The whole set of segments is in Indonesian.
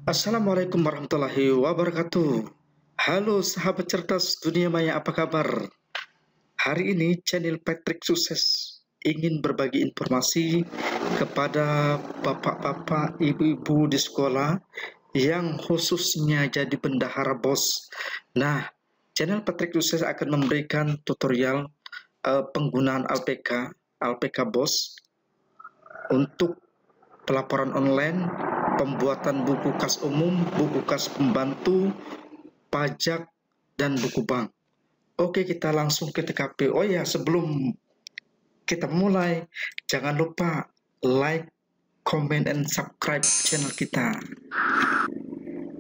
Assalamualaikum warahmatullahi wabarakatuh. Halo sahabat cerdas dunia maya, apa kabar? Hari ini channel Patrick Sukses ingin berbagi informasi kepada bapak-bapak, ibu-ibu di sekolah yang khususnya jadi bendahara BOS. Nah, channel Patrick Sukses akan memberikan tutorial penggunaan ALPK BOS untuk pelaporan online, pembuatan buku kas umum, buku kas pembantu, pajak, dan buku bank. Oke, kita langsung ke TKP. Oh ya, sebelum kita mulai, jangan lupa like, comment, and subscribe channel kita.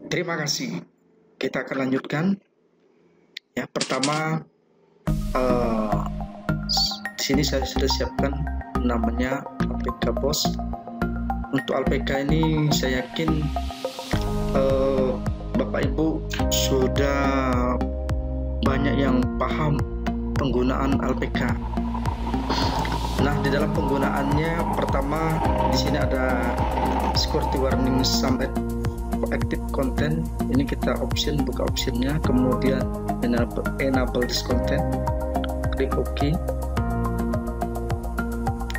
Terima kasih. Kita akan lanjutkan. Ya, pertama, di sini saya sudah siapkan namanya ALPK BOS. Untuk ALPK ini saya yakin Bapak Ibu sudah banyak yang paham penggunaan ALPK. Nah, di dalam penggunaannya pertama di sini ada security warning some active content. Ini kita buka optionnya, kemudian enable this content, klik OK.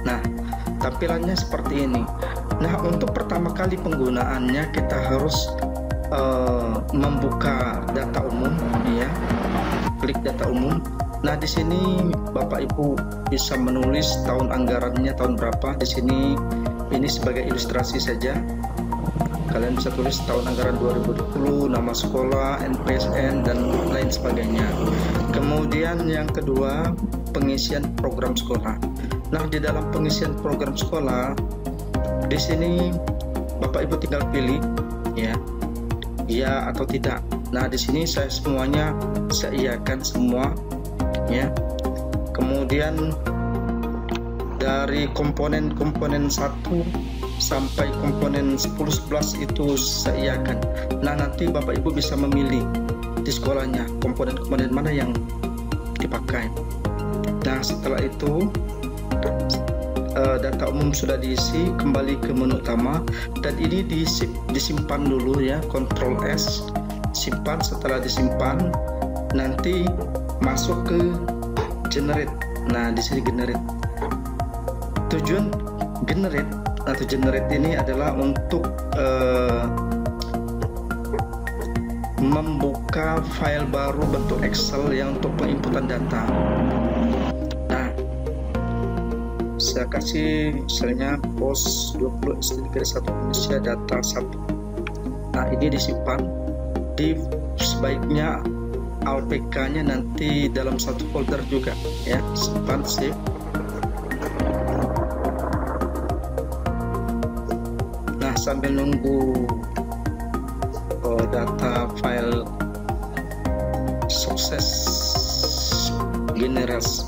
Nah, tampilannya seperti ini. Nah, untuk pertama kali penggunaannya kita harus membuka data umum, ya. Klik data umum. Nah, di sini Bapak Ibu bisa menulis tahun anggarannya tahun berapa. Di sini ini sebagai ilustrasi saja. Kalian bisa tulis tahun anggaran 2020, nama sekolah, NPSN, dan lain sebagainya. Kemudian yang kedua, pengisian program sekolah. Nah, di dalam pengisian program sekolah di sini Bapak Ibu tinggal pilih ya atau tidak. Nah, di sini saya semuanya saya iakan semua, ya. Kemudian dari komponen 1 sampai komponen 10-11 itu saya iakan. Nah, nanti Bapak Ibu bisa memilih di sekolahnya komponen-komponen mana yang dipakai. Nah, setelah itu data umum sudah diisi, kembali ke menu utama, dan ini disimpan dulu, ya. Ctrl S, simpan. Setelah disimpan nanti masuk ke generate. Nah, di sini generate. Tujuan generate atau generate ini adalah untuk membuka file baru bentuk Excel yang untuk penginputan data. Saya kasih misalnya BOS 20 SD Negeri 1 Indonesia data 1. Nah, ini disimpan. Sebaiknya ALPK-nya nanti dalam satu folder juga, ya. Simpan, save. Nah, sambil nunggu data file sukses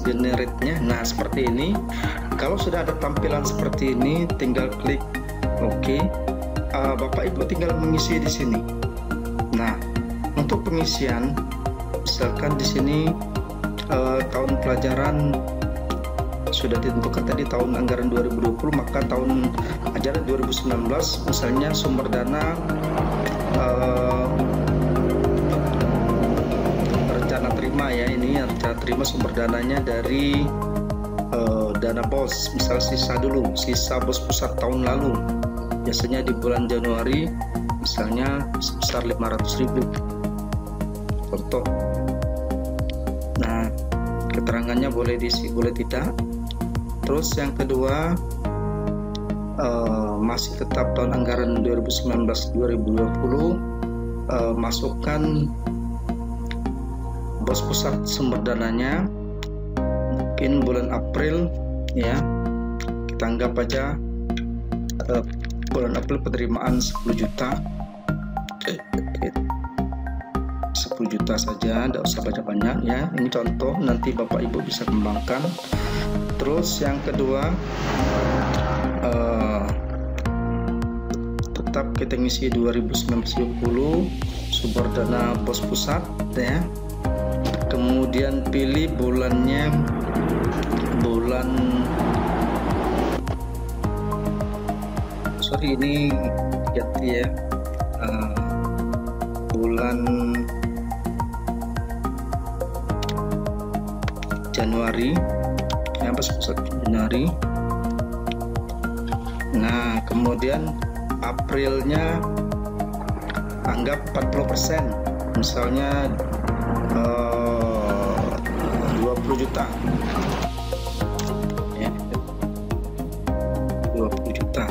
generate-nya. Nah, seperti ini. Kalau sudah ada tampilan seperti ini, tinggal klik OK. Bapak Ibu tinggal mengisi di sini. Nah, untuk pengisian, misalkan di sini tahun pelajaran sudah ditentukan tadi tahun anggaran 2020, maka tahun ajaran 2019 misalnya sumber dana rencana terima, ya. Ini rencana terima sumber dananya dari dana BOS, misal sisa BOS pusat tahun lalu, biasanya di bulan Januari misalnya sebesar 500.000 contoh. Nah, keterangannya boleh diisi, boleh tidak. Terus yang kedua, masih tetap tahun anggaran 2019-2020, masukkan BOS pusat sumber dananya mungkin bulan April, ya. Kita anggap aja bulan April penerimaan 10 juta. 10 juta saja, tidak usah banyak-banyak, ya. Ini contoh, nanti Bapak Ibu bisa kembangkan. Terus yang kedua, tetap kita ngisi 2019-2020 sumber dana BOS pusat, ya. Kemudian pilih bulannya, ini ganti, ya. bulan Januari ya, pas Januari. Nah, kemudian Aprilnya anggap 40%, misalnya 20 juta ya, 20 juta.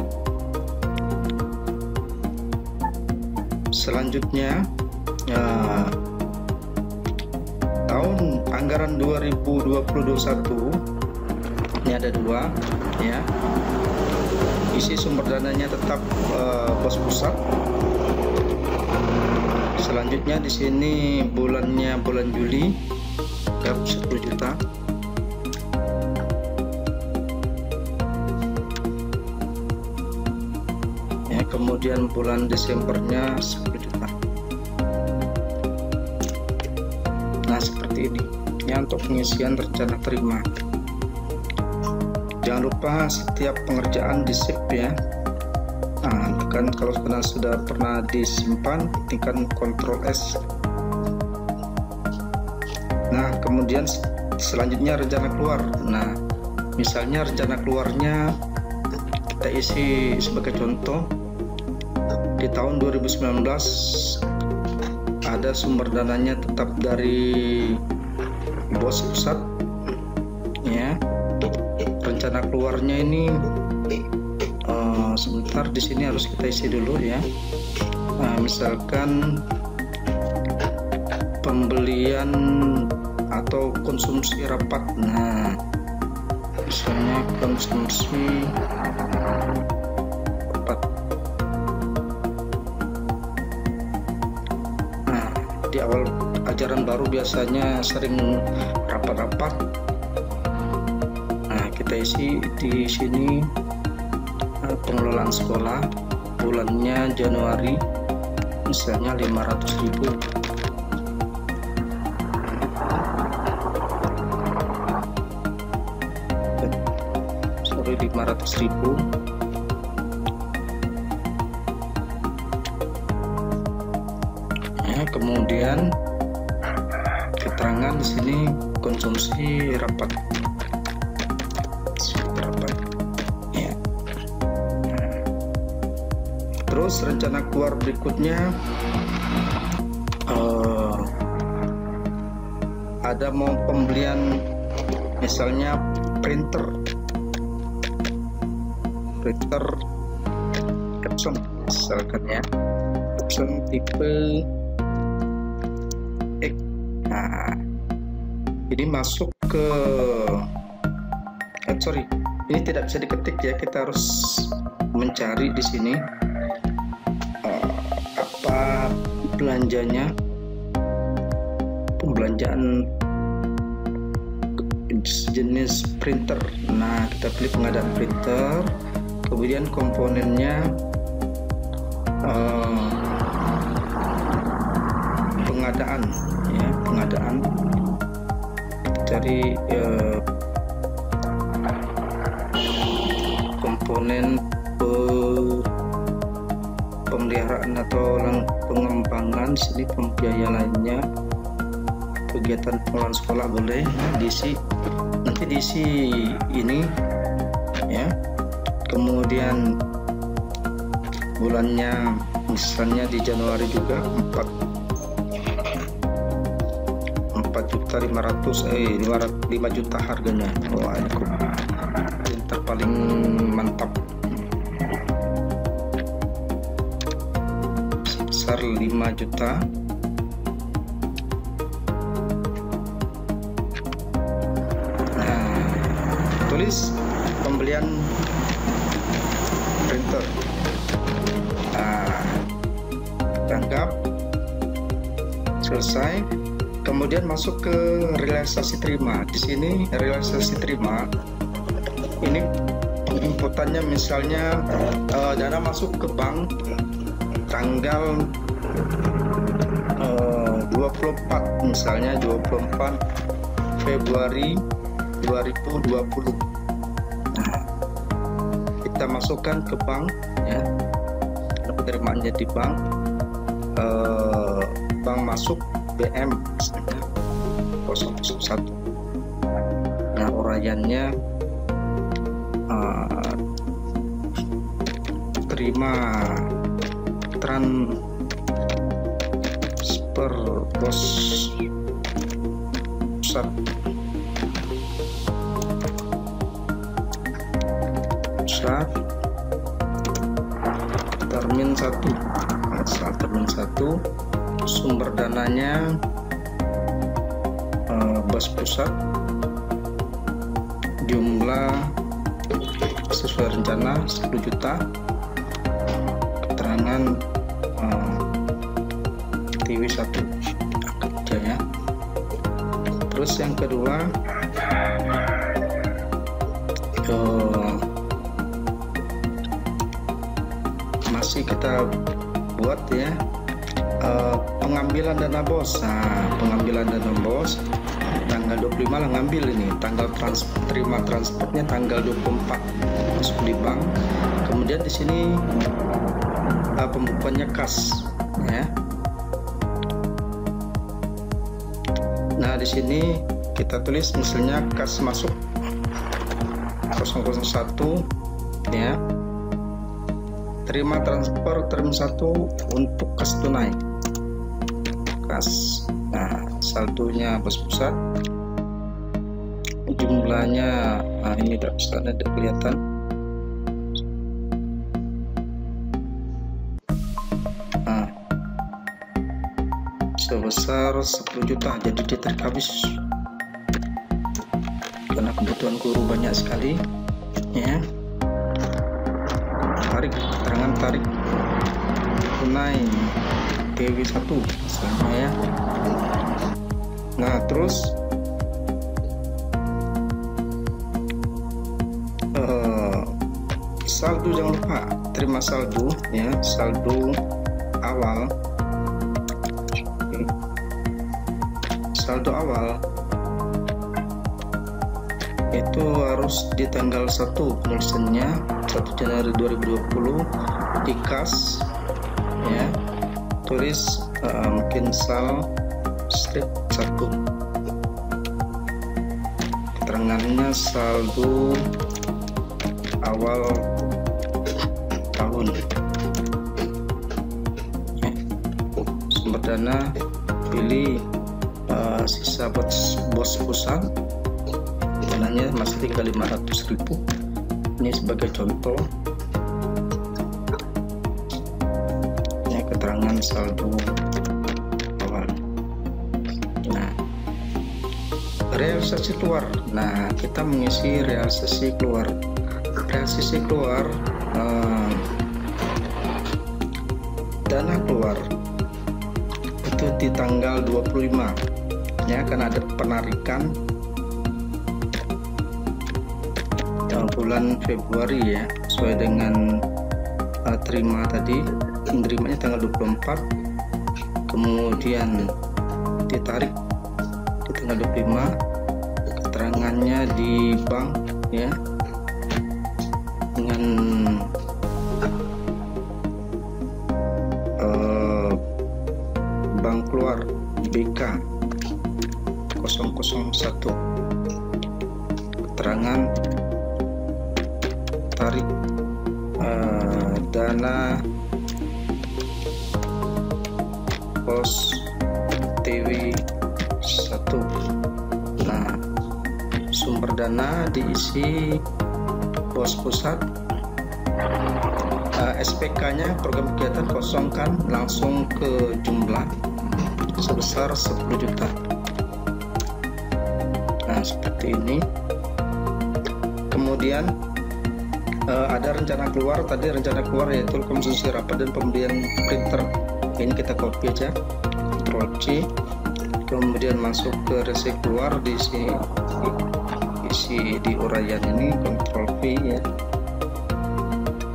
Selanjutnya tahun anggaran 2021 ini ada 2 ya. Isi sumber dananya tetap pos pusat. Selanjutnya di sini bulannya bulan Juli 10 juta. Ya, kemudian bulan Desembernya 10 juta. Nah, seperti ini ya untuk pengisian rencana terima. Jangan lupa setiap pengerjaan di save ya. Nah, kan kalau sudah pernah disimpan, ketikkan Ctrl S. Nah, kemudian selanjutnya rencana keluar. Nah, misalnya rencana keluarnya kita isi sebagai contoh. Di tahun 2019 ada sumber dananya tetap dari bos pusat ya. Rencana keluarnya ini sebentar, di sini harus kita isi dulu ya. Nah, misalkan pembelian atau konsumsi rapat. Nah, misalnya konsumsi rapat. Nah, di awal ajaran baru biasanya sering rapat-rapat. Nah, kita isi di sini pengelolaan sekolah, bulannya Januari misalnya 500.000. Sorry, 500.000. Ya, kemudian keterangan di sini konsumsi rapat. Terus rencana keluar berikutnya ada mau pembelian misalnya printer Epson misalkan ya, Epson tipe X. Nah, ini masuk ke ini tidak bisa diketik ya, kita harus mencari di sini apa belanjanya, pembelanjaan jenis printer. Nah, kita pilih pengadaan printer, kemudian komponennya pengadaan ya, pengadaan. Cari komponen pemeliharaan atau pengembangan, sini pembiaya lainnya, kegiatan pengelolaan sekolah boleh diisi, nanti diisi ini ya. Kemudian bulannya misalnya di Januari juga 5 juta harganya. Wah, ini printer paling mantap, sebesar 5 juta. Nah, tulis pembelian printer. Nah, tangkap, selesai. Kemudian masuk ke realisasi terima. Di sini realisasi terima ini inputannya misalnya dana masuk ke bank tanggal 24, misalnya 24 Februari 2020. Nah, kita masukkan ke bank ya, penerimaannya di bank. bank masuk BM misalnya 001. Nah, uraiannya terima transfer bos pusat termin 1, asal termin 1, sumber dananya bos pusat, jumlah sesuai rencana 10 juta, keterangan TV1 kerja ya. Terus yang kedua masih kita buat ya, pengambilan dana bos. Nah, pengambilan dana bos tanggal 25 lah ngambil ini, tanggal terima transportnya tanggal 24 masuk di bank. Kemudian di sini pembukuannya kas ya. Nah, di sini kita tulis misalnya kas masuk 001 ya, terima transfer term 1 untuk kas tunai kas. Nah, saldonya bos pusat, jumlahnya ini tidak bisa, ada kelihatan. Sebesar 10 juta, jadi ditarik habis karena kebutuhan guru banyak sekali ya. Tarik, keterangan tarik tunai TV1 misalnya ya. Nah, terus saldo, jangan lupa terima saldo ya, saldo awal. Saldo awal itu harus di tanggal 1 penulisannya, 1 Januari 2020 di kas ya, tulis mungkin sal strip 1, keterangannya saldo awal tahun ya. Sumber dana pilih sisa bos pusat, dananya masih tinggal 500.000. Ini sebagai contoh ya, keterangan saldo awal. Nah, realisasi keluar. Nah, kita mengisi realisasi keluar. Realisasi keluar, dana keluar itu di tanggal 25 ya, karena ada penarikan bulan Februari ya, sesuai dengan terima tadi, menerimanya tanggal 24, kemudian ditarik di tanggal 25, keterangannya di bank ya, dengan bank keluar BK 001, keterangan tarik dana pos TV1. Nah, sumber dana diisi bos pusat, SPK-nya program kegiatan kosongkan langsung ke jumlah sebesar 10 juta. Nah, seperti ini. Kemudian ada rencana keluar, tadi rencana keluar yaitu konsumsi rapat dan pembelian printer. Ini kita copy aja, Ctrl C, kemudian masuk ke resi keluar, diisi di uraian ini, Ctrl V ya,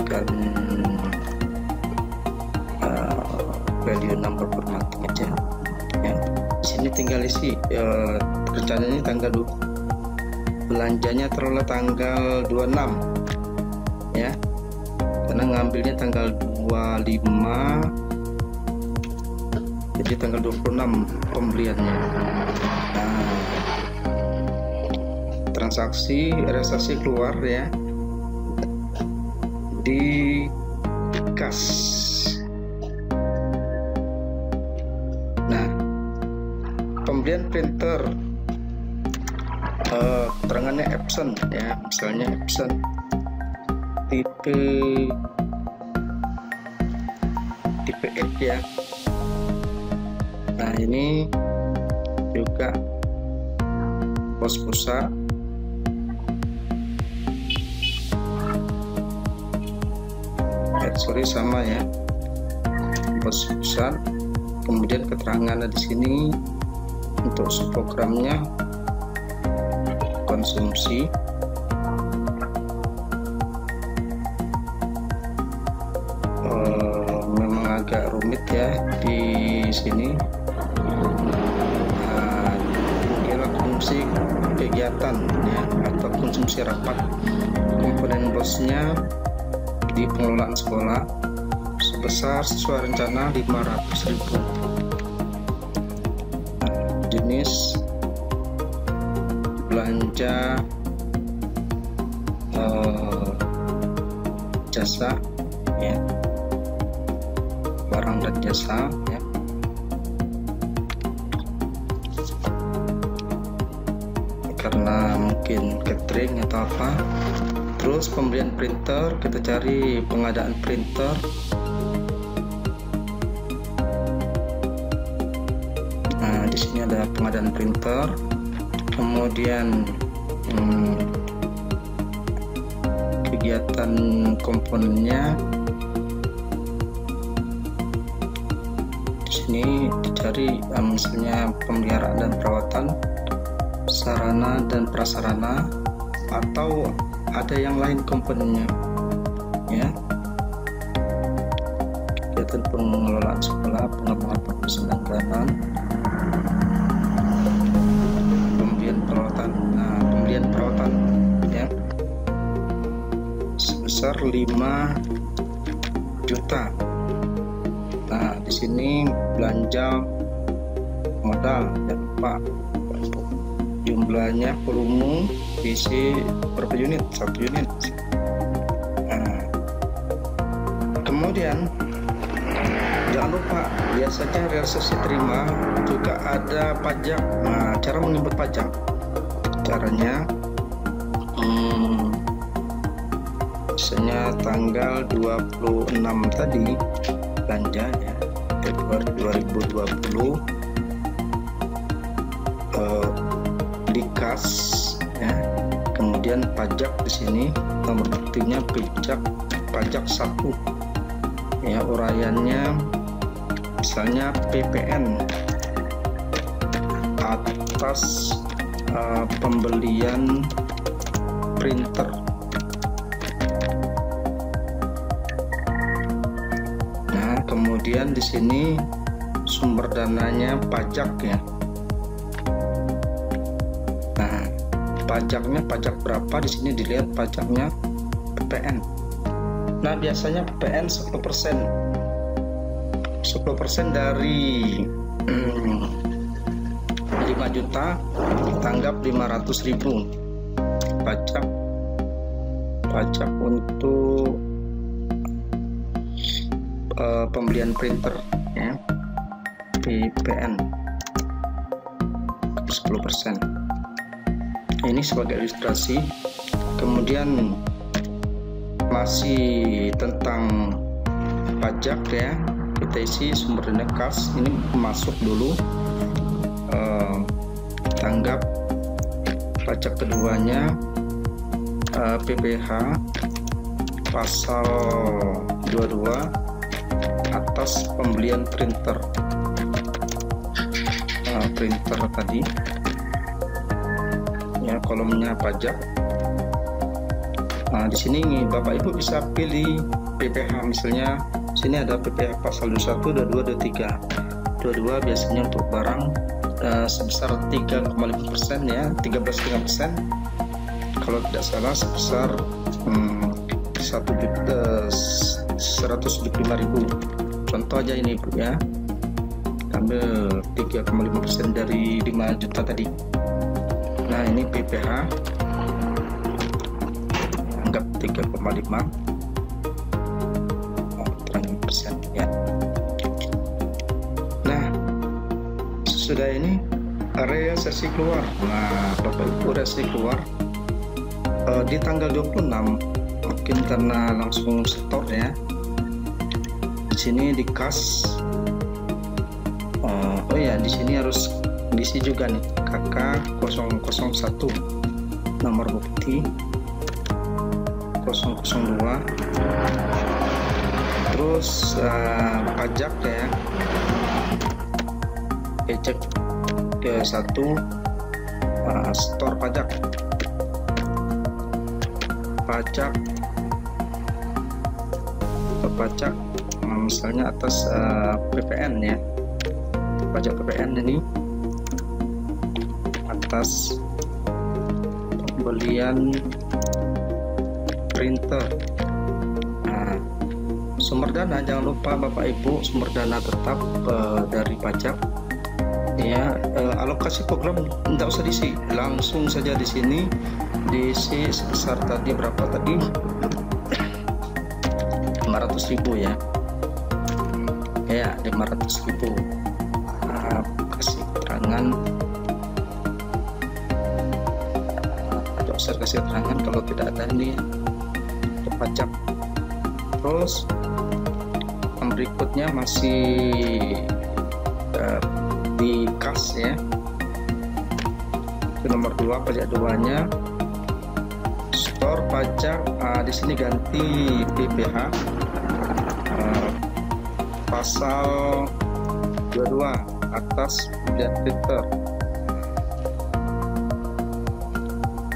dan value number formatting aja ya. Di sini tinggal isi rencananya tanggal 2, belanjanya teroleh tanggal 26 ya, karena ngambilnya tanggal 25 Jadi tanggal 26 pembeliannya. Nah, transaksi realisasi keluar ya di kas. Nah, pembelian printer keterangannya absent ya, misalnya absent tipe 8 ya. Nah, ini juga pos pulsa, sorry sama ya, pos pulsa. Kemudian keterangan di sini untuk subprogramnya konsumsi, memang agak rumit ya di sini. Kira konsumsi kegiatan ya, atau konsumsi rapat. Komponen bosnya di pengelolaan sekolah sebesar sesuai rencana 500.000. Jenis belanja jasa ya, barang dan jasa ya. Karena mungkin catering atau apa. Terus pembelian printer, kita cari pengadaan printer. Nah, di sini ada pengadaan printer. Kemudian kegiatan komponennya di sini dicari, misalnya pemeliharaan dan perawatan, sarana dan prasarana, atau ada yang lain komponennya ya. Kegiatan pengelolaan sekolah, pengembangan perpustakaan, pembelian perawatan. Nah, pembelian perawatan ya sebesar 5 juta. Nah, di sini belanja modal ya Pak. Jumlahnya volume diisi berapa unit? 1 unit. Nah, kemudian jangan lupa, biasanya realisasi terima juga ada pajak. Nah, cara menginput pajak, caranya misalnya tanggal 26 tadi belanja ya, Februari 2020 di kas ya. Kemudian pajak di sini nomor buktinya pajak 1 ya, uraiannya misalnya PPN atas pembelian printer. Nah, kemudian di sini sumber dananya pajak ya. Pajaknya pajak berapa, di sini dilihat pajaknya PPN. Nah, biasanya PPN 10% dari 5 juta ditanggap 500.000 pajak untuk pembelian printer ya, PPN 10%. Ini sebagai ilustrasi. Kemudian masih tentang pajak ya, kita isi sumber dana kas. Ini masuk dulu, tanggap pajak keduanya PPh pasal 22 atas pembelian printer tadi ya, kolomnya pajak. Nah, di sini Bapak Ibu bisa pilih PPh, misalnya sini ada PPh pasal 21, 22, 23. 22 biasanya untuk barang sebesar 3,5% ya, 13,5%. Kalau tidak salah sebesar 175.000. Contoh aja ini Bu ya. ambil 3,5% dari 5 juta tadi. Nah ini PPH anggap 3,5 persen ya. Nah sesudah ini realisasi keluar. Nah Bapak Ibu, realisasi keluar di tanggal 26, mungkin karena langsung store ya. Di sini di kas, oh ya di sini harus diisi juga nih KK001 nomor bukti 002, terus pajak ya, cek ke 1 store pajak misalnya atas PPN ya, pajak PPN ini atas pembelian printer. Nah, sumber dana jangan lupa Bapak Ibu, sumber dana tetap dari pajak ya. Alokasi program tidak usah diisi, langsung saja di sini diisi sebesar tadi berapa tadi, 500.000 ya. Ya 500.000. Kasih keterangan, atau saya kasih keterangan kalau tidak ada ini pajak. Terus yang berikutnya masih di kas ya, itu nomor 2 pajak 2-nya store pajak. Di sini ganti PPH pasal 22 atas pembelian printer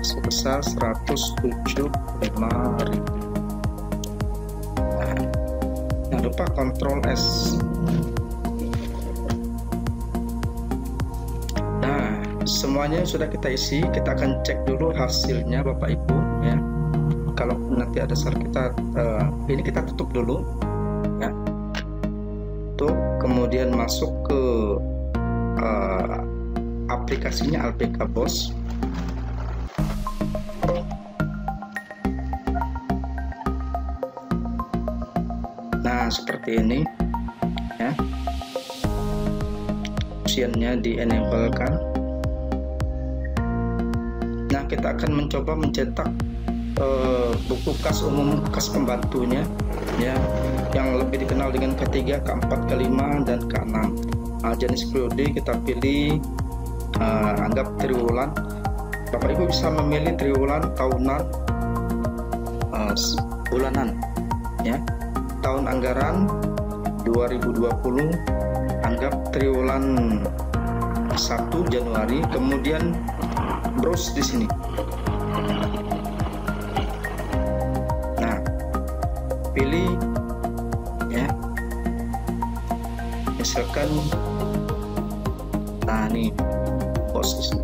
sebesar 175.000. Jangan lupa Ctrl S. Nah semuanya sudah kita isi, kita akan cek dulu hasilnya Bapak Ibu ya. Kalau nanti ada salah kita ini kita tutup dulu ya, kemudian masuk ke aplikasinya ALPK BOS. Nah seperti ini ya, optionnya di enable kan. Nah kita akan mencoba mencetak buku kas umum, kas pembantunya ya, yang lebih dikenal dengan K3, K4, K5 dan K6. Jenis periode kita pilih anggap triwulan. Bapak Ibu bisa memilih triwulan, tahunan, bulanan ya. Tahun anggaran 2020 anggap triwulan 1 Januari, kemudian browse di sini. Nah pilih ya, misalkan nah nih BOS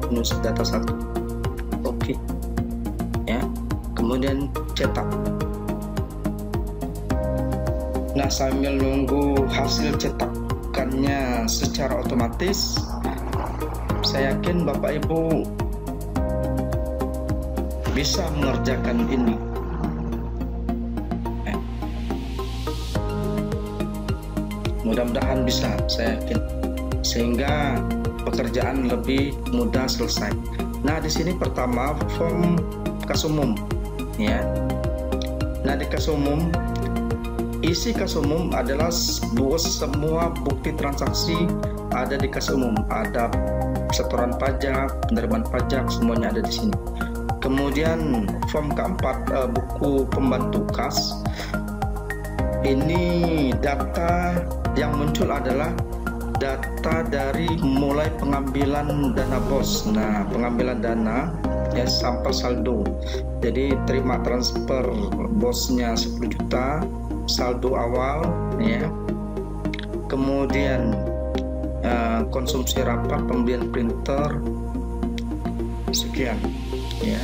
minus data 1, oke ya, kemudian cetak. Nah sambil nunggu hasil cetakannya secara otomatis, saya yakin Bapak Ibu bisa mengerjakan ini. Mudah-mudahan bisa, saya yakin, sehingga pekerjaan lebih mudah selesai. Nah di sini pertama form kas umum ya. Nah di kas umum, isi kas umum adalah semua bukti transaksi ada di kas umum, ada setoran pajak, penerimaan pajak, semuanya ada di sini. Kemudian form keempat, buku pembantu kas. Ini data yang muncul adalah data dari mulai pengambilan dana BOS. Nah pengambilan dana ya sampai saldo, jadi terima transfer BOS-nya 10 juta, saldo awal ya, kemudian konsumsi rapat, pembelian printer sekian ya.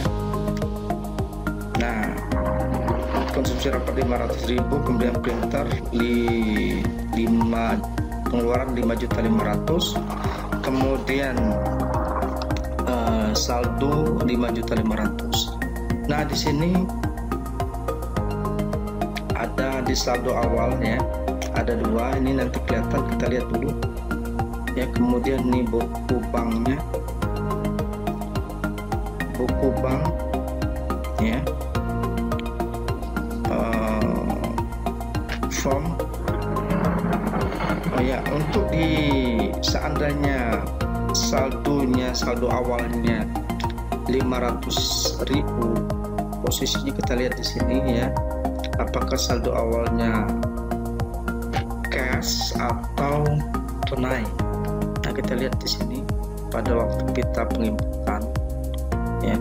Nah konsumsi rapat 500.000, pembelian printer 5 pengeluaran 5.500.000, kemudian saldo 5.500.000. Nah, di sini ada di saldo awal ya, ada dua, ini nanti kelihatan, kita lihat dulu ya. Kemudian ini buku banknya, buku bank ya, form. Oh ya, untuk di seandainya saldo awalnya 500.000, posisinya kita lihat di sini ya, apakah saldo awalnya cash atau tunai. Nah, kita lihat di sini pada waktu kita penginputan ya,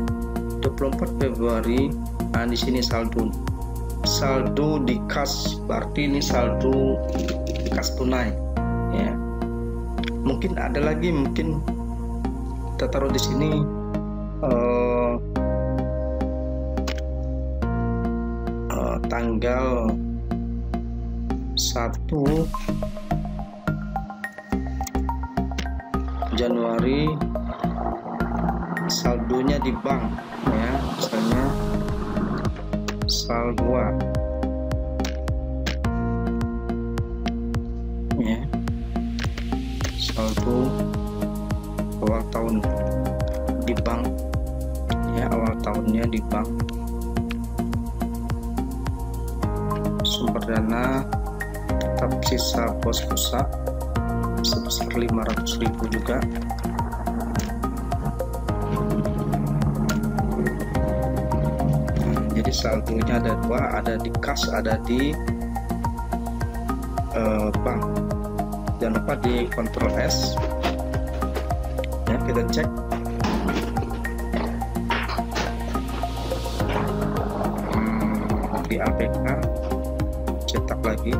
24 Februari. Nah, di sini saldo di kas, berarti ini saldo kas tunai ya. Mungkin ada lagi, mungkin kita taruh di sini tanggal 1 Januari saldonya di bank ya, misalnya saldo ya, saldo awal tahun di bank ya, awal tahunnya di bank. Sumber dana tetap sisa pos pusat sebesar 500.000 juga. Jadi saldonya ada dua, ada di kas, ada di bank. Jangan lupa di Ctrl S ya, kita cek. Di APK cetak lagi.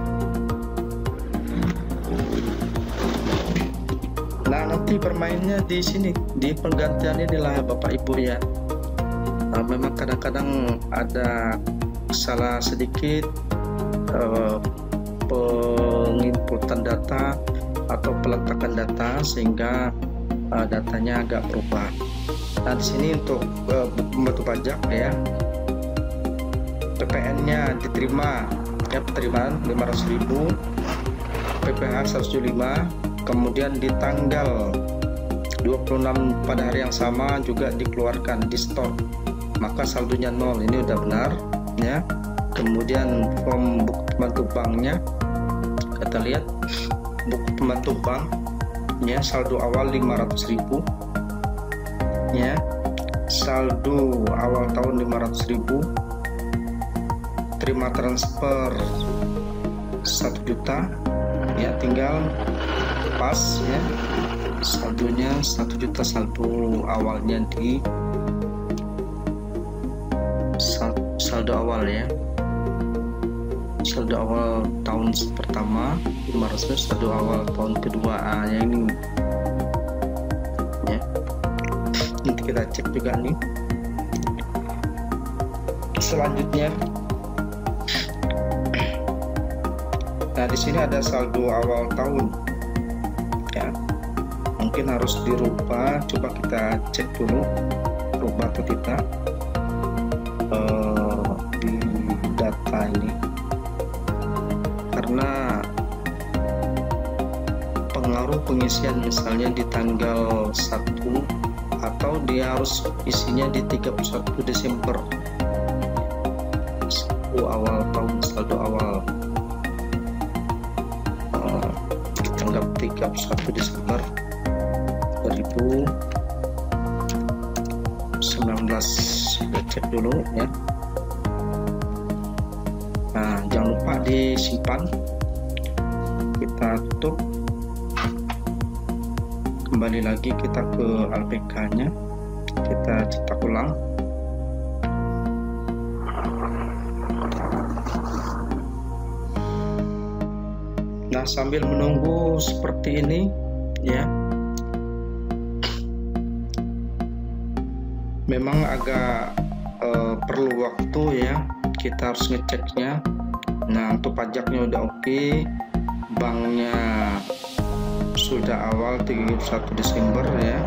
Nah, nanti bermainnya di sini, di penggantiannya inilah Bapak Ibu ya. Memang kadang-kadang ada salah sedikit penginputan data atau peletakan data sehingga datanya agak berubah. Nah, di sini untuk pembantu pajak ya, PPN-nya diterima ya, penerimaan 500.000, PPh 175, kemudian di tanggal 26 pada hari yang sama juga dikeluarkan di store, maka saldonya 0. Ini udah benar ya. Kemudian form buku pembantu banknya, kita lihat buku pembantu bank ya, saldo awal 500.000 ya, saldo awal tahun 500.000, terima transfer 1 juta ya, tinggal pas ya, saldonya 1 juta, saldo awalnya di saldo awal ya, saldo awal tahun pertama 500, saldo awal tahun kedua ya, ini ya. Nanti kita cek juga nih. Selanjutnya, nah di sini ada saldo awal tahun ya, mungkin harus dirubah. Coba kita cek dulu rubah atau tidak di data ini, karena pengaruh pengisian misalnya di tanggal 1 atau dia harus isinya di 31 Desember awal tahun, saldo awal tanggal 31 Desember 2019. Kita cek dulu ya. Nah, jangan lupa disimpan, kita tutup, kembali lagi kita ke APK nya, kita cetak ulang. Nah, sambil menunggu seperti ini ya, memang agak perlu waktu ya, kita harus ngeceknya. Nah, untuk pajaknya udah oke, banknya sudah awal 31 Desember ya.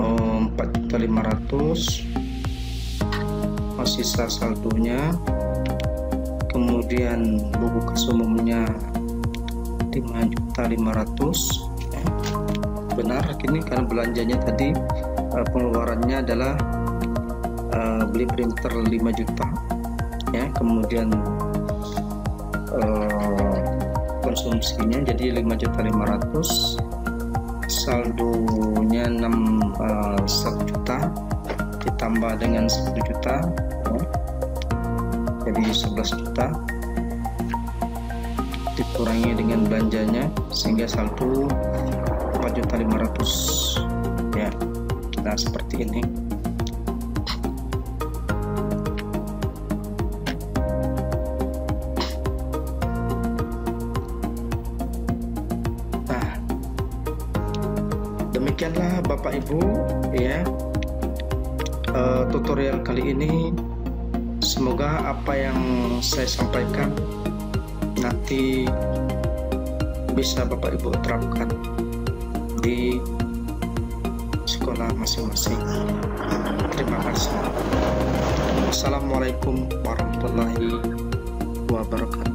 4.500.000 sisa saldonya. Kemudian buku kas umumnya 5.500.000 ya. Benar ini karena belanjanya tadi pengeluarannya adalah beli printer 5 juta ya, kemudian konsumsinya jadi 5.500.000, saldonya 1 juta ditambah dengan 10 juta ya, jadi 11 juta dikurangi dengan belanjanya sehingga saldo 4.500.000 ya. Nah seperti ini. Demikianlah Bapak Ibu ya, tutorial kali ini. Semoga apa yang saya sampaikan nanti bisa Bapak Ibu terapkan di sekolah masing-masing. Terima kasih. Assalamualaikum warahmatullahi wabarakatuh.